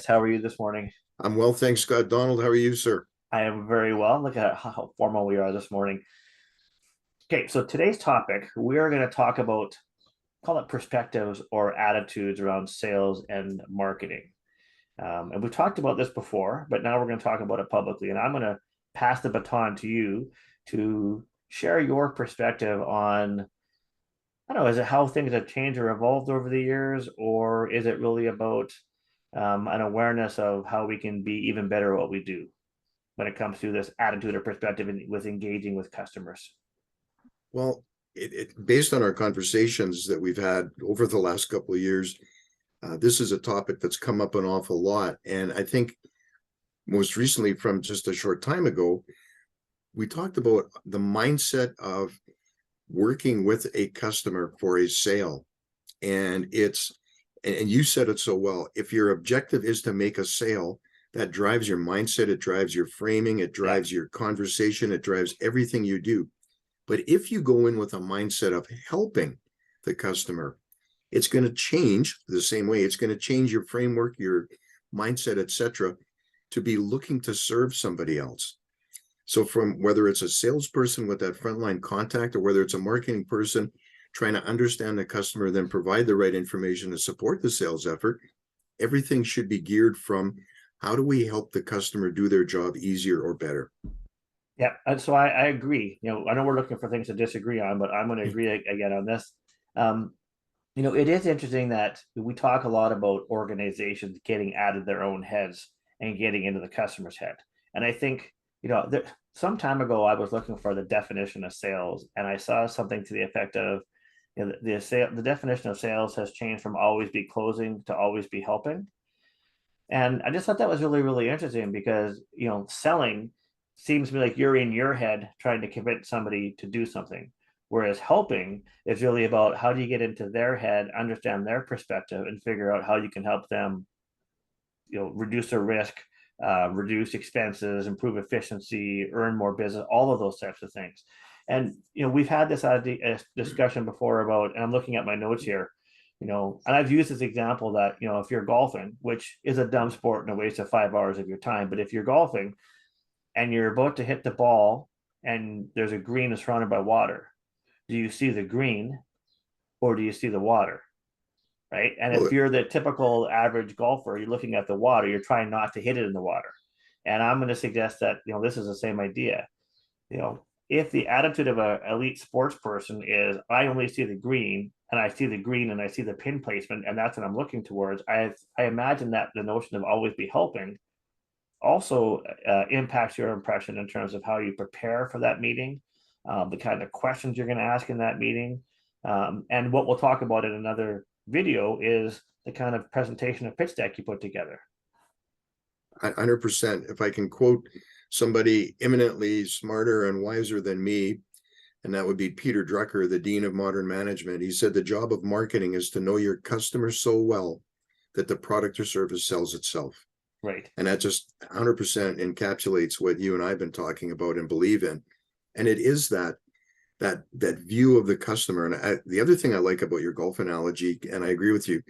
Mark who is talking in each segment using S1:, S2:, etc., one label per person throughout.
S1: How are you this morning?
S2: I'm well, thanks, Scott. Donald, how are you, sir?
S1: I am very well. Look at how formal we are this morning. Okay, so today's topic, we are going to talk about, call it perspectives or attitudes around sales and marketing. And we've talked about this before, but now we're going to talk about it publicly. And I'm going to pass the baton to you to share your perspective on, I don't know, is it how things have changed or evolved over the years, or is it really about an awareness of how we can be even better at what we do when it comes to this attitude or perspective with engaging with customers?
S2: Well, based on our conversations that we've had over the last couple of years, this is a topic that's come up an awful lot. And I think most recently, from just a short time ago, we talked about the mindset of working with a customer for a sale. And and you said it so well. If your objective is to make a sale, that drives your mindset, it drives your framing, it
S1: Yeah,
S2: drives your conversation, it drives everything you do. But if you go in with a mindset of helping the customer, it's going to change the same way. It's going to change your framework, your mindset, etc., to be looking to serve somebody else. So from whether it's a salesperson with that frontline contact or whether it's a marketing person trying to understand the customer, then provide the right information to support the sales effort, everything should be geared from how do we help the customer do their job easier or better?
S1: yeah. And so I agree. I know we're looking for things to disagree on, but I'm going to agree again on this. Um, it is interesting that we talk a lot about organizations getting out of their own heads and getting into the customer's head. And I think, some time ago, I was looking for the definition of sales, and I saw something to the effect of, the definition of sales has changed from always be closing to always be helping. And I just thought that was really, really interesting because, selling seems to be like you're in your head trying to convince somebody to do something. Whereas helping is really about how do you get into their head, understand their perspective, and figure out how you can help them, reduce their risk, reduce expenses, improve efficiency, earn more business, all of those types of things. And we've had this discussion before about, and I'm looking at my notes here, and I've used this example that if you're golfing, which is a dumb sport and a waste of 5 hours of your time, but if you're golfing and you're about to hit the ball and there's a green that's surrounded by water, do you see the green or do you see the water? Right. And if
S2: Well,
S1: you're the typical average golfer, you're looking at the water, you're trying not to hit it in the water. And I'm going to suggest that, this is the same idea. If the attitude of an elite sports person is, I only see the green and I see the green and I see the pin placement, and that's what I'm looking towards, I imagine that the notion of always be helping also impacts your impression in terms of how you prepare for that meeting, the kind of questions you're going to ask in that meeting. And what we'll talk about in another video is the kind of presentation of pitch deck you put together.
S2: 100%. If I can quote somebody eminently smarter and wiser than me, and that would be Peter Drucker, the Dean of Modern Management. He said the job of marketing is to know your customer so well that the product or service sells itself.
S1: Right.
S2: And that just 100% encapsulates what you and I have been talking about and believe in. And it is that view of the customer. And the other thing I like about your golf analogy, and I agree with you,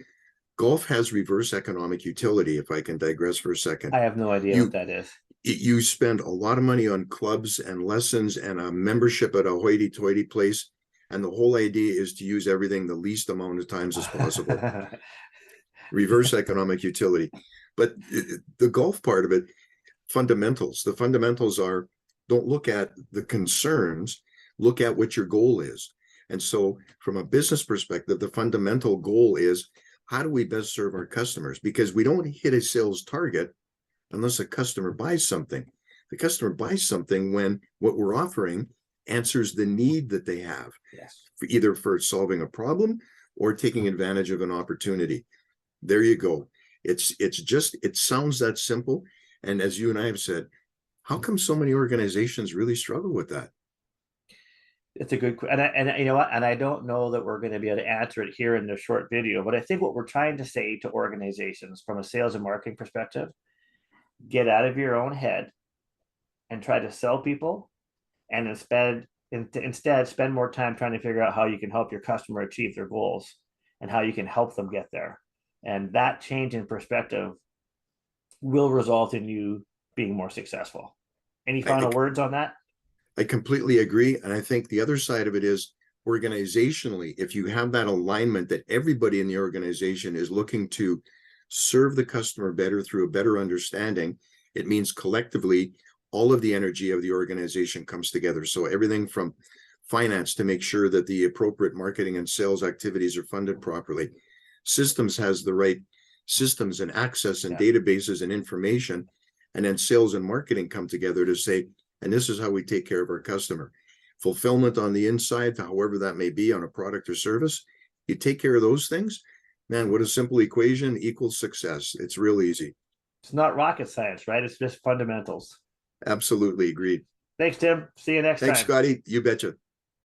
S2: golf has reverse economic utility. If I can digress for a second,
S1: I have no idea what
S2: you
S1: that is.
S2: you spend a lot of money on clubs and lessons and a membership at a hoity-toity place, and the whole idea is to use everything the least amount of times as possible. Reverse economic utility. But the golf part of it, fundamentals. The fundamentals are, don't look at the concerns, look at what your goal is. And so from a business perspective, the fundamental goal is, how do we best serve our customers? Because we don't hit a sales target unless a customer buys something. The customer buys something when what we're offering answers the need that they have,
S1: Yes.
S2: either for solving a problem or taking advantage of an opportunity. There you go. It sounds that simple. And as you and I have said, how come so many organizations really struggle with that?
S1: It's a good, and you know what, and I don't know that we're going to be able to answer it here in this short video, but I think what we're trying to say to organizations from a sales and marketing perspective, get out of your own head and try to sell people, and instead spend more time trying to figure out how you can help your customer achieve their goals and how you can help them get there. And that change in perspective will result in you being more successful. Any
S2: I,
S1: final words on that?
S2: I completely agree. And I think the other side of it is organizationally, if you have that alignment that everybody in the organization is looking to serve the customer better through a better understanding, it means collectively all of the energy of the organization comes together. So everything from finance to make sure that the appropriate marketing and sales activities are funded properly. Systems has the right systems and access and databases and information. And then sales and marketing come together to say, and this is how we take care of our customer. Fulfillment on the inside, however that may be on a product or service, you take care of those things, man, what a simple equation equals success. It's real easy.
S1: It's not rocket science, right? It's just fundamentals.
S2: Absolutely agreed.
S1: Thanks, Tim. See you next
S2: Thanks,
S1: time.
S2: Scotty. You betcha.